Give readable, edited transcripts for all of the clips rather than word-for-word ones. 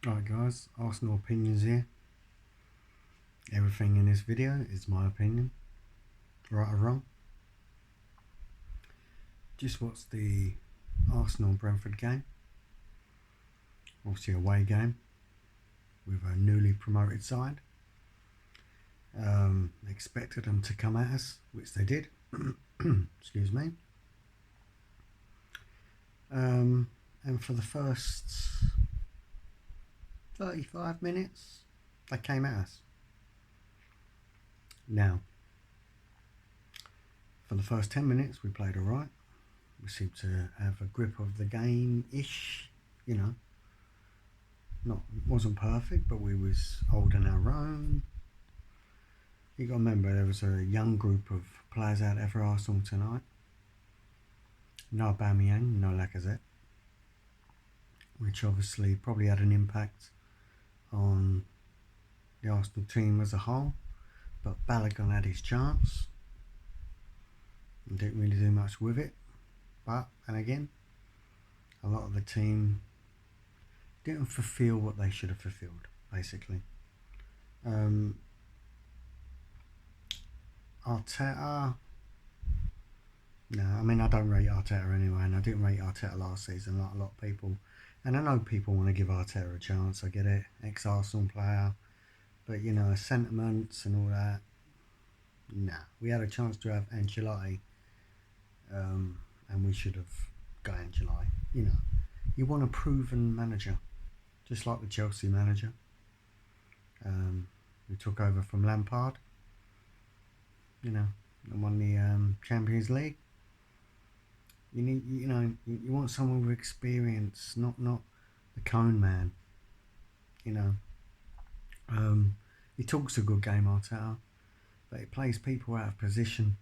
Alright guys, Arsenal opinions here. Everything in this video is my opinion, right or wrong. Just watched the Arsenal-Brentford game. Obviously a away game with a newly promoted side. Expected them to come at us, which they did. Excuse me. And for the first 35 minutes, they came at us. Now, for the first 10 minutes, we played alright. We seemed to have a grip of the game-ish, wasn't perfect, but we was holding our own. You got to remember, there was a young group of players out there for Arsenal tonight. No Aubameyang, no Lacazette, which obviously probably had an impact on the Arsenal team as a whole. But Balogun had his chance and didn't really do much with it. But, and again, a lot of the team didn't fulfil what they should have fulfilled, basically. Arteta, no, I mean, I don't rate Arteta anyway, and I didn't rate Arteta last season like a lot of people. And I know people want to give Arteta a chance, I get it, ex-Arsenal player. But, sentiments and all that, nah. We had a chance to have Ancelotti, and we should have got Ancelotti. You want a proven manager, just like the Chelsea manager. We took over from Lampard, and won the Champions League. You need, you want someone with experience, not the cone man. He talks a good game, Arteta, but he plays people out of position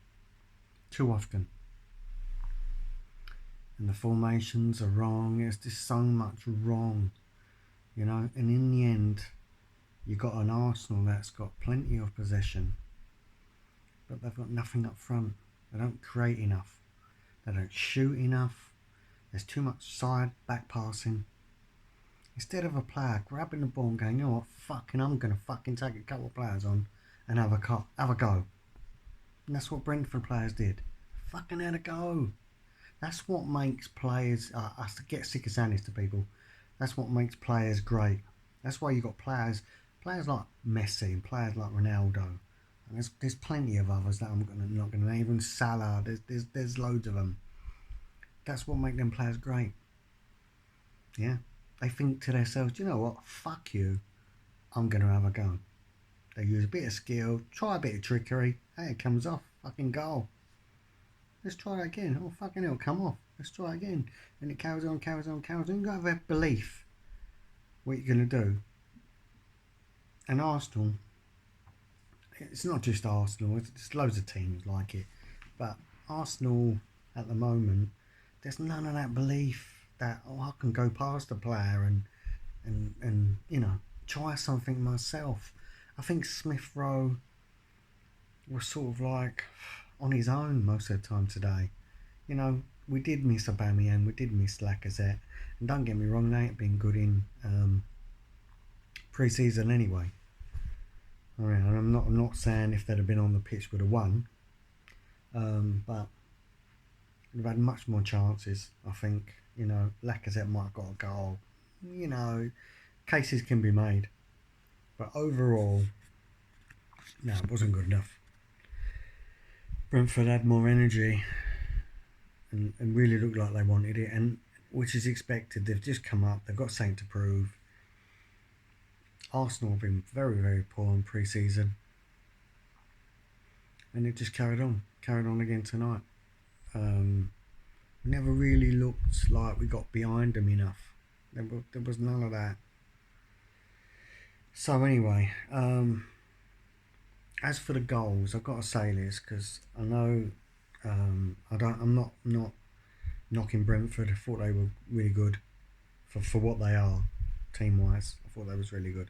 too often. And the formations are wrong. There's just so much wrong, And in the end, you got an Arsenal that's got plenty of possession, but they've got nothing up front. They don't create enough. They don't shoot enough. There's too much side back passing. Instead of a player grabbing the ball and going, you know what, I'm going to fucking take a couple of players on and have a go. And that's what Brentford players did. Fucking had a go. That's what makes players, I get sick of saying this to people, that's what makes players great. That's why you got players like Messi and players like Ronaldo. And there's plenty of others that I'm not going to name, even Salah, there's loads of them. That's what makes them players great. Yeah. They think to themselves, you know what, fuck you, I'm going to have a go. They use a bit of skill, try a bit of trickery, hey, it comes off, fucking goal. Let's try it again, oh fucking hell, come off, let's try it again. And it carries on. You've got to have belief what you're going to do. And Arsenal, it's not just Arsenal, it's loads of teams like it. But Arsenal, at the moment, there's none of that belief that, I can go past the player and try something myself. I think Smith Rowe was sort of like on his own most of the time today. We did miss Aubameyang, we did miss Lacazette, and don't get me wrong, they ain't been good in pre-season anyway. Alright, and I'm not saying if they'd have been on the pitch would have won, but we've had much more chances, I think. Lacazette might have got a goal. Cases can be made. But overall, no, it wasn't good enough. Brentford had more energy and really looked like they wanted it, and which is expected. They've just come up. They've got something to prove. Arsenal have been very, very poor in pre-season. And it just carried on again tonight. Never really looked like we got behind them enough. There was none of that. So anyway, as for the goals, I've got to say this because I know I'm not knocking Brentford. I thought they were really good for what they are, team-wise. I thought they was really good.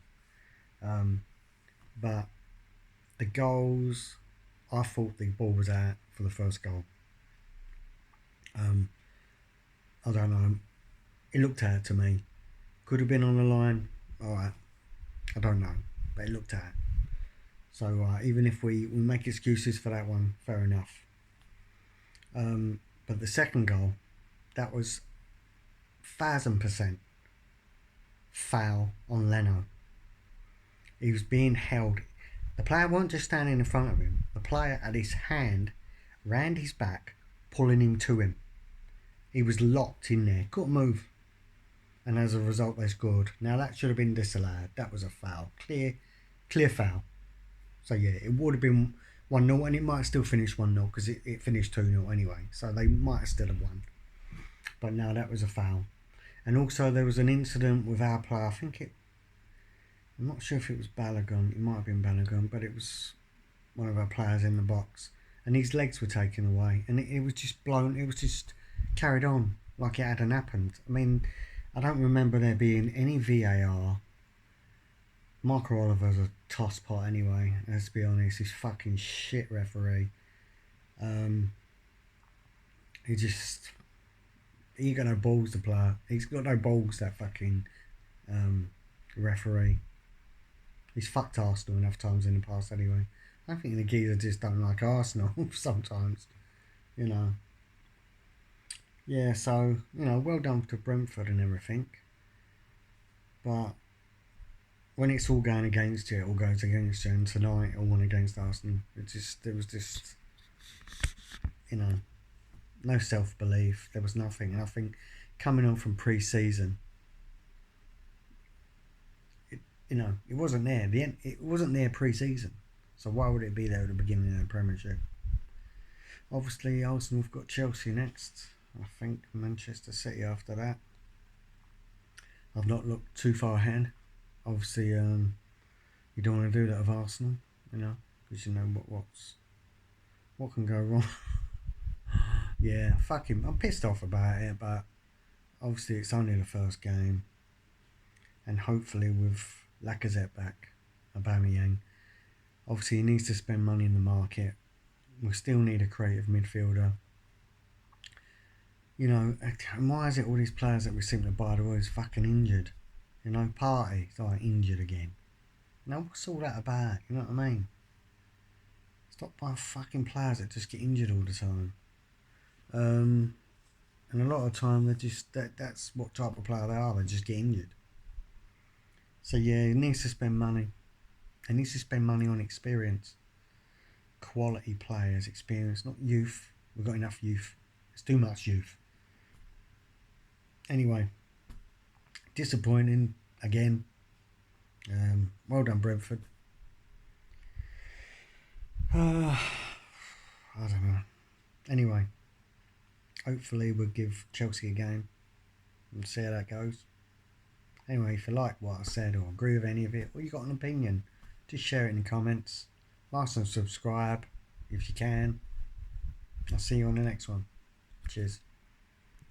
But the goals, I thought the ball was out for the first goal. I don't know. It looked out to me. Could have been on the line. Alright, I don't know, but it looked at. So even if we make excuses for that one, fair enough. But the second goal, that was 1000% foul on Leno. He was being held. The player wasn't just standing in front of him. The player had his hand round his back, pulling him to him. He was locked in there, couldn't move. And as a result, they scored. Now, that should have been disallowed. That was a foul. Clear foul. So, yeah, it would have been 1-0, and it might have still finished 1-0 because it finished 2-0 anyway. So, they might have still have won. But no, that was a foul. And also, there was an incident with our player. I'm not sure if it was Balogun. It might have been Balogun, but it was one of our players in the box. And his legs were taken away. And it was just blown. It was just carried on like it hadn't happened. I mean, I don't remember there being any VAR. Michael Oliver's a tosspot anyway, let's be honest. He's fucking shit referee. He got no balls to play. He's got no balls, that fucking referee. He's fucked Arsenal enough times in the past anyway. I think the geezer just don't like Arsenal sometimes, you know. Yeah, so, you know, well done to Brentford and everything. But when it's all going against you, it all goes against you. And tonight, it all went against Arsenal. It was just, you know, no self-belief. There was nothing. And I think coming on from pre-season, it wasn't there. It wasn't there pre-season. So why would it be there at the beginning of the Premiership? Obviously, Arsenal have got Chelsea next. I think Manchester City after that. I've not looked too far ahead. Obviously, you don't want to do that with Arsenal, you know, because you know what can go wrong. Yeah, fuck him. I'm pissed off about it, but obviously it's only the first game, and hopefully with Lacazette back, Aubameyang, obviously he needs to spend money in the market. We still need a creative midfielder. You know, and why is it all these players that we seem to buy are always fucking injured? You know, Partey's like injured again. You know, what's all that about? You know what I mean? Stop buying fucking players that just get injured all the time. And a lot of the time that's what type of player they are. They just get injured. So yeah, he needs to spend money. He needs to spend money on experience. Quality players, experience, not youth. We've got enough youth. It's too much youth. Anyway, disappointing again. Well done, Brentford. I don't know. Anyway, hopefully we'll give Chelsea a game and see how that goes. Anyway, if you like what I said or agree with any of it, or you got an opinion, just share it in the comments. Like and subscribe if you can. I'll see you on the next one. Cheers.